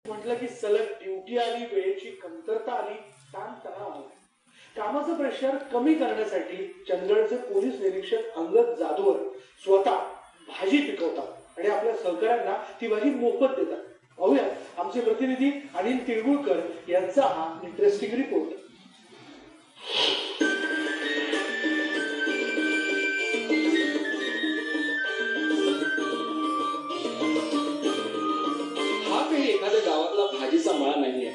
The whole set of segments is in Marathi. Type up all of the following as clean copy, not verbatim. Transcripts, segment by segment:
म्हटलं की सलग ड्युटी आली, वेळेची कमतरता आली, ताण तणाव आला. कामाचं प्रेशर कमी करण्यासाठी चंदगडचे पोलीस निरीक्षक अंगद जाधवर स्वतः भाजी पिकवतात आणि आपल्या सहकाऱ्यांना ती भाजी मोफत देतात. पाहूया आमचे प्रतिनिधी अनिल तिळगुळकर यांचा हा इंटरेस्टिंग रिपोर्ट. हा काही एखाद्या गावातला भाजीचा मळा नाहीये.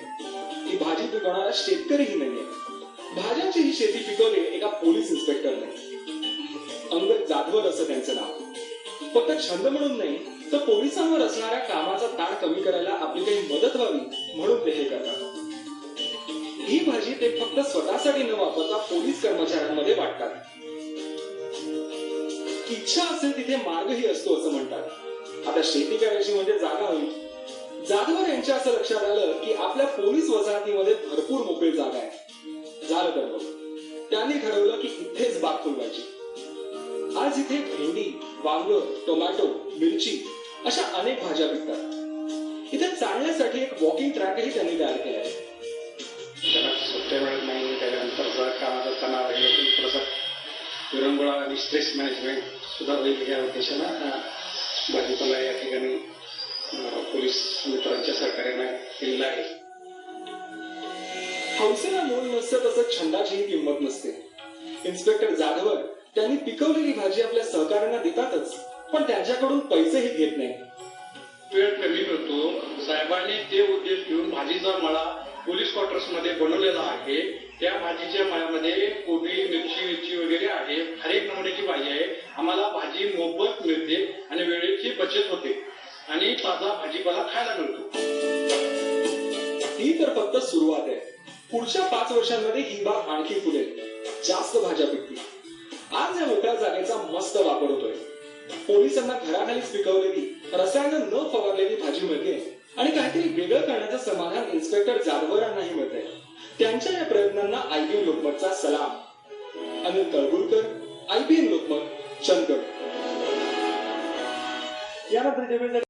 ही भाजी पिकवणारा शेतकरीही नाहीये. भाज्यांची ही शेती पिकवली एका पोलीस इन्स्पेक्टरने. अंगद जाधवर असं त्यांचं नाव. फक्त छंद म्हणून नाही तर पोलिसांवर असणाऱ्या कामाचा ताण कमी करायला आपली काही मदत व्हावी म्हणून ते हे करतात. ही भाजी ते फक्त स्वतःसाठी न वापरता पोलीस कर्मचाऱ्यांमध्ये वाटतात. इच्छा असेल तिथे मार्गही असतो असं म्हणतात. आता शेती करायची म्हणजे जागा हवी. जाधवर यांच्या असं लक्षात आलं की आपल्या पोलीस वसाहतीमध्ये भरपूर मोकळी जागा आहे. झालं तर बघ. त्यांनी ठरवलं की इथेच बाग फुलवायची. आज इथे भेंडी, वांग, टोमॅटो, मिरची अशा अनेक भाज्या पिकतात. इथे चालण्यासाठी एक वॉकिंग ट्रॅकही त्यांनी तयार केला आहे. त्याला सुट्ट्या मिळत नाही, त्याच्यानंतर कामाचा तणाव आहे, थोडासा विरंगुळा आणि स्ट्रेस मॅनेजमेंट सुद्धा होईल या उद्देशानं भाजीपाला या ठिकाणी पोलीस मित्रांच्या सहकार्याने केलेला आहे. हौसेला मोल नसतं तसं छंदाचीही किंमत नसते. इन्स्पेक्टर जाधवर त्यांनी पिकवलेली भाजी आपल्या सहकार्यांना देतातच, पण त्यांच्याकडून पैसेही घेत नाही. वेळ कमी मिळतो. साहेबांनी ते उद्देश घेऊन भाजीचा मळा पोलीस क्वार्टर्स मध्ये बनवलेला आहे. त्या भाजीच्या मळ्यामध्ये कोबी, मिरची वगैरे आहे. हर एक नमुन्याची भाजी आहे. आम्हाला भाजी मोफत मिळते आणि वेळेची बचत होते आणि ताजा भाजीपाला खायला मिळतो. ही तर फक्त सुरुवात आहे. पुढच्या 5 वर्षांमध्ये ही बाग आणखी फुलेल. जास्त भाज्या पिकतील. आज या मोकळ्या जागेचा मस्त वापर होतोय. पोलिसांना घराखालीच पिकवलेली, रसायनं न फवारलेली भाजी मिळते आणि काहीतरी वेगळं करण्याचं समाधान इन्स्पेक्टर जाधवरांनाही मिळतंय. त्यांच्या या प्रयत्नांना IBN लोकमतचा सलाम. अनिल तिळगुळकर, IBN लोकमत, चंदगड. यानंतर